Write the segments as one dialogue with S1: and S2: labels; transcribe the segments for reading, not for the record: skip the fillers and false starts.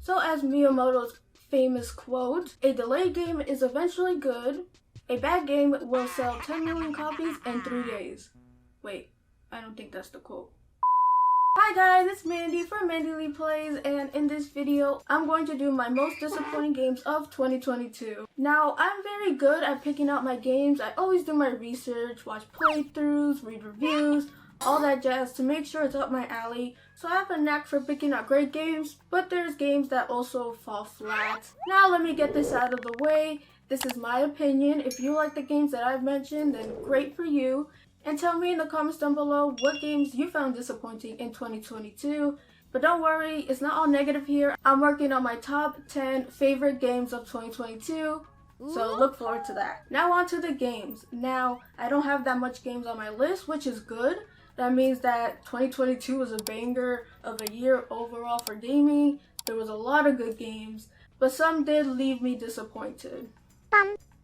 S1: So as Miyamoto's famous quote, a delayed game is eventually good. A bad game will sell 10 million copies in 3 days. Wait, I don't think that's the quote. Hi guys, it's Mandy from Mandyleeplays, and in this video, I'm going to do my most disappointing games of 2022. Now, I'm very good at picking out my games. I always do my research, watch playthroughs, read reviews, all that jazz to make sure it's up my alley. So I have a knack for picking out great games, but there's games that also fall flat. Now let me get this out of the way. This is my opinion. If you like the games that I've mentioned, then great for you. And tell me in the comments down below what games you found disappointing in 2022. But don't worry, it's not all negative here. I'm working on my top 10 favorite games of 2022. So look forward to that. Now on to the games. Now, I don't have that much games on my list, which is good. That means that 2022 was a banger of a year overall for gaming. There was a lot of good games, but some did leave me disappointed.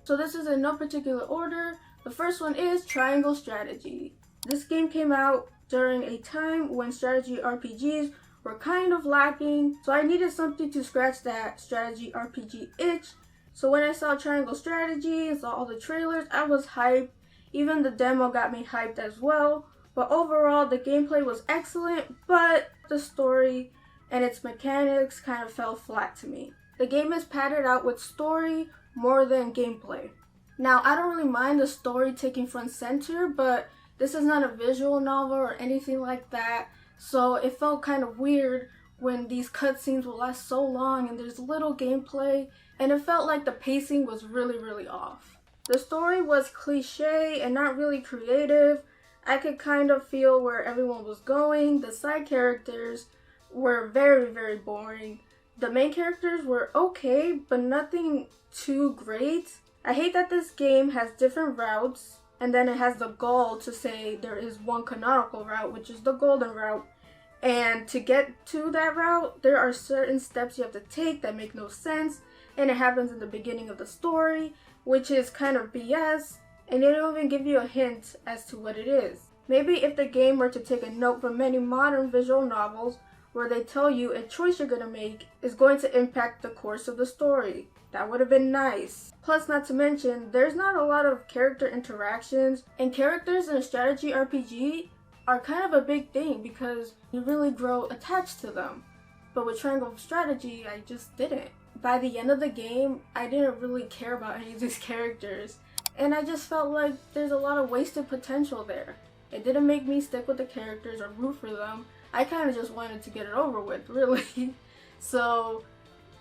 S1: So this is in no particular order. The first one is Triangle Strategy. This game came out during a time when strategy RPGs were kind of lacking, so I needed something to scratch that strategy RPG itch. So when I saw Triangle Strategy and saw all the trailers, I was hyped. Even the demo got me hyped as well. But overall, the gameplay was excellent, but the story and its mechanics kind of fell flat to me. The game is padded out with story more than gameplay. Now, I don't really mind the story taking front center, but this is not a visual novel or anything like that, so it felt kind of weird when these cutscenes will last so long and there's little gameplay, and it felt like the pacing was really off. The story was cliche and not really creative. I could kind of feel where everyone was going. The side characters were very boring. The main characters were okay, but nothing too great. I hate that this game has different routes, and then it has the goal to say there is one canonical route, which is the golden route. And to get to that route, there are certain steps you have to take that make no sense, and it happens in the beginning of the story, which is kind of BS, and they don't even give you a hint as to what it is. Maybe if the game were to take a note from many modern visual novels, where they tell you a choice you're going to make is going to impact the course of the story. That would have been nice. Plus, not to mention, there's not a lot of character interactions, and characters in a strategy RPG are kind of a big thing because you really grow attached to them. But with Triangle Strategy, I just didn't. By the end of the game, I didn't really care about any of these characters, and I just felt like there's a lot of wasted potential there. It didn't make me stick with the characters or root for them. I kind of just wanted to get it over with, really. So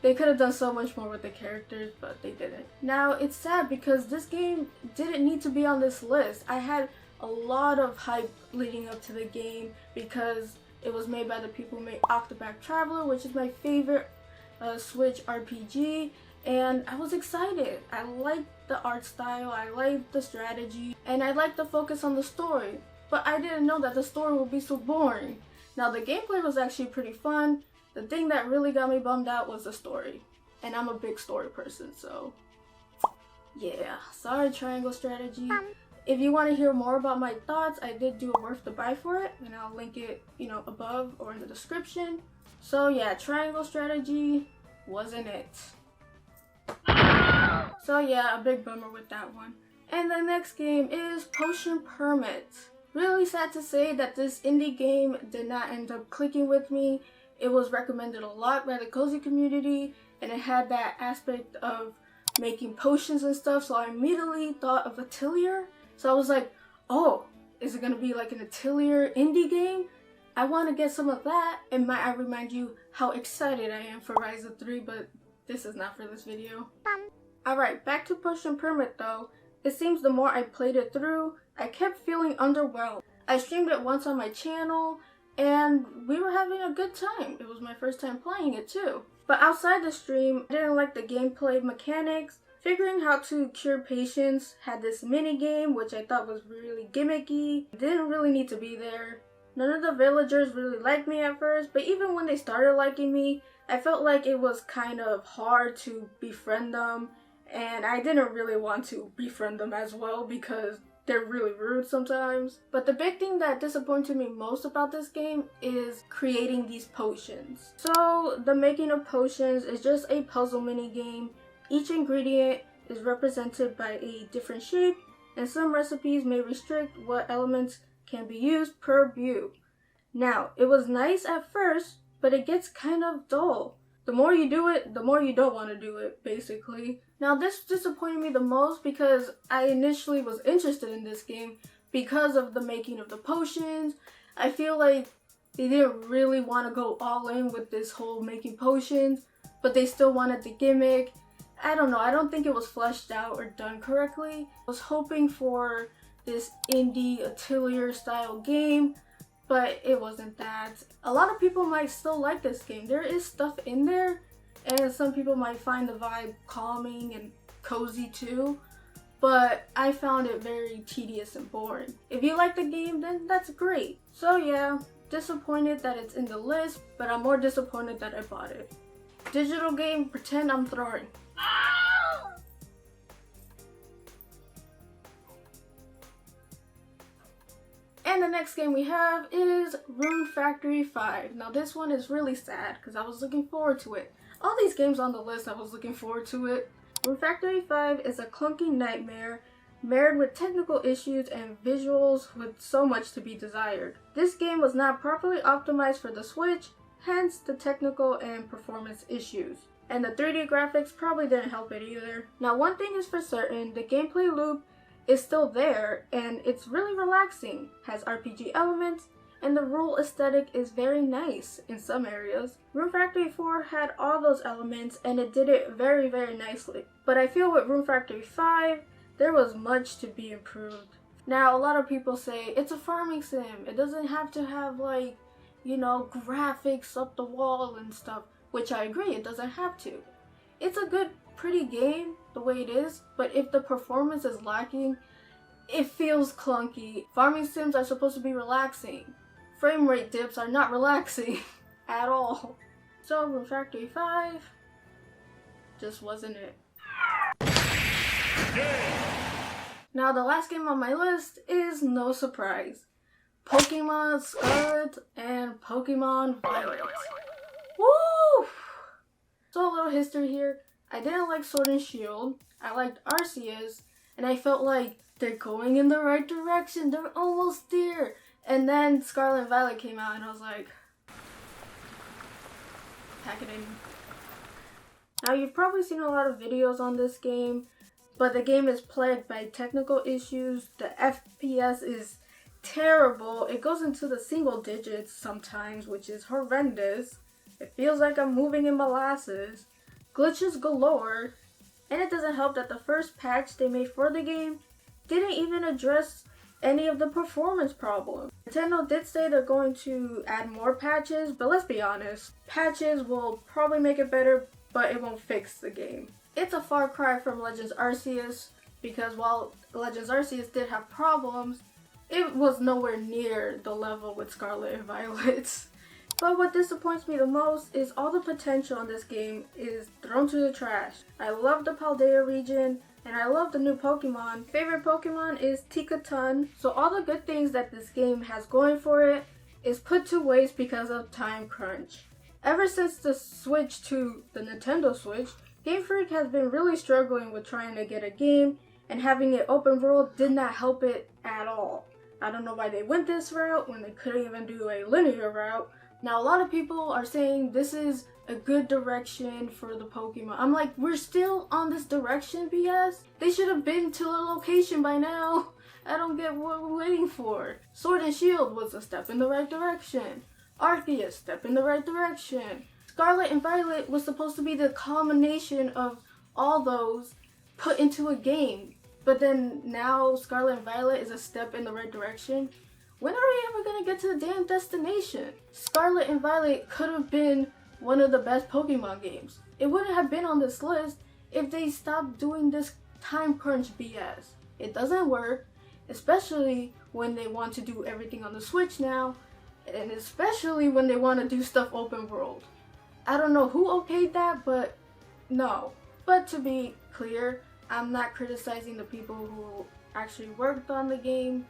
S1: they could have done so much more with the characters, but they didn't. Now, it's sad because this game didn't need to be on this list. I had a lot of hype leading up to the game because it was made by the people who made Octopath Traveler, which is my favorite Switch RPG, and I was excited. I liked the art style, I liked the strategy, and I liked the focus on the story. But I didn't know that the story would be so boring. Now, the gameplay was actually pretty fun. The thing that really got me bummed out was the story. And I'm a big story person, so yeah. Sorry, Triangle Strategy. If you want to hear more about my thoughts, I did do a worth to buy for it, and I'll link it, above or in the description. So yeah, Triangle Strategy wasn't it. So yeah, a big bummer with that one. And the next game is Potion Permit. Really sad to say that this indie game did not end up clicking with me. It was recommended a lot by the cozy community, and it had that aspect of making potions and stuff, so I immediately thought of Atelier. So I was like, oh, is it gonna be like an Atelier indie game? I want to get some of that, and might I remind you how excited I am for Rise of 3, but this is not for this video. Alright, back to Potion Permit though. It seems the more I played it through, I kept feeling underwhelmed. I streamed it once on my channel, and we were having a good time. It was my first time playing it too. But outside the stream, I didn't like the gameplay mechanics. Figuring how to cure patients had this mini game, which I thought was really gimmicky. It didn't really need to be there. None of the villagers really liked me at first, but even when they started liking me, I felt like it was kind of hard to befriend them, and I didn't really want to befriend them as well because they're really rude sometimes. But the big thing that disappointed me most about this game is creating these potions. So the making of potions is just a puzzle mini game. Each ingredient is represented by a different shape, and some recipes may restrict what elements can be used per brew. Now, it was nice at first, but it gets kind of dull. The more you do it, the more you don't want to do it, basically. Now, this disappointed me the most because I initially was interested in this game because of the making of the potions. I feel like they didn't really want to go all in with this whole making potions, but they still wanted the gimmick. I don't know, I don't think it was fleshed out or done correctly. I was hoping for this indie Atelier style game, but it wasn't that. A lot of people might still like this game. There is stuff in there, and some people might find the vibe calming and cozy too, but I found it very tedious and boring. If you like the game, then that's great. So yeah, disappointed that it's in the list, but I'm more disappointed that I bought it. Digital game, Pretend I'm Throwing. And the next game we have is Rune Factory 5. Now this one is really sad because I was looking forward to it. All these games on the list, I was looking forward to it. Rune Factory 5 is a clunky nightmare marred with technical issues and visuals with so much to be desired. This game was not properly optimized for the Switch, hence the technical and performance issues. And the 3D graphics probably didn't help it either. Now one thing is for certain, the gameplay loop is still there and it's really relaxing, has RPG elements, and the rule aesthetic is very nice in some areas. Rune Factory 4 had all those elements and it did it very, very nicely. But I feel with Rune Factory 5, there was much to be improved. Now a lot of people say it's a farming sim, it doesn't have to have like, you know, graphics up the wall and stuff, which I agree, it doesn't have to. It's a good, pretty game the way it is, but if the performance is lacking, it feels clunky. Farming sims are supposed to be relaxing. Frame rate dips are not relaxing at all. So Rune Factory 5 just wasn't it. Now the last game on my list is no surprise, Pokemon Scarlet and Pokemon Violet. Woo! So a little history here. I didn't like Sword and Shield, I liked Arceus, and I felt like they're going in the right direction, they're almost there. And then Scarlet and Violet came out and I was like, pack it in. Now you've probably seen a lot of videos on this game, but the game is plagued by technical issues. The FPS is terrible. It goes into the single digits sometimes, which is horrendous. It feels like I'm moving in molasses. Glitches galore, and it doesn't help that the first patch they made for the game didn't even address any of the performance problems. Nintendo did say they're going to add more patches, but let's be honest, patches will probably make it better, but it won't fix the game. It's a far cry from Legends Arceus, because while Legends Arceus did have problems, it was nowhere near the level with Scarlet and Violet. But what disappoints me the most is all the potential in this game is thrown to the trash. I love the Paldea region, and I love the new Pokemon. Favorite Pokemon is Ticatun, so all the good things that this game has going for it is put to waste because of time crunch. Ever since the switch to the Nintendo Switch, Game Freak has been really struggling with trying to get a game, and having it open world did not help it at all. I don't know why they went this route when they couldn't even do a linear route. Now a lot of people are saying this is a good direction for the Pokemon. I'm like, we're still on this direction, BS? They should have been to the location by now. I don't get what we're waiting for. Sword and Shield was a step in the right direction. Arceus, step in the right direction. Scarlet and Violet was supposed to be the culmination of all those put into a game. But then now Scarlet and Violet is a step in the right direction. When are we ever gonna get to the damn destination? Scarlet and Violet could have been one of the best Pokemon games. It wouldn't have been on this list if they stopped doing this time crunch BS. It doesn't work, especially when they want to do everything on the Switch now, and especially when they want to do stuff open world. I don't know who okayed that, but no. But to be clear, I'm not criticizing the people who actually worked on the game,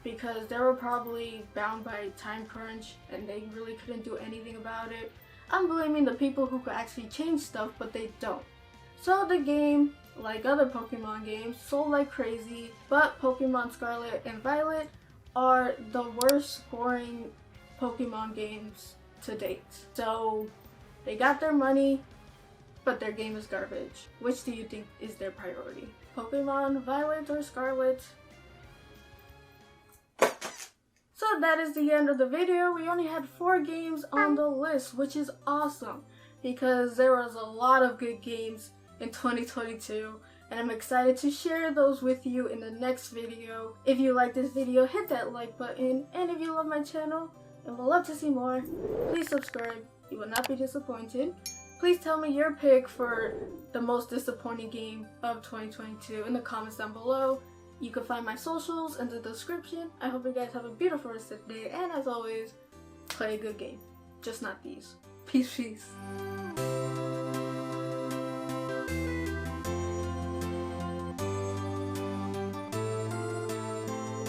S1: because they were probably bound by time crunch and they really couldn't do anything about it. I'm blaming the people who could actually change stuff, but they don't. So the game, like other Pokemon games, sold like crazy, but Pokemon Scarlet and Violet are the worst scoring Pokemon games to date. So they got their money, but their game is garbage. Which do you think is their priority? Pokemon Violet or Scarlet? So that is the end of the video. We only had 4 games on the list, which is awesome because there was a lot of good games in 2022, and I'm excited to share those with you in the next video. If you like this video, hit that like button, and if you love my channel and would love to see more, please subscribe. You will not be disappointed. Please tell me your pick for the most disappointing game of 2022 in the comments down below. You can find my socials in the description. I hope you guys have a beautiful rest of the day, and as always, play a good game. Just not these. Peace, peace.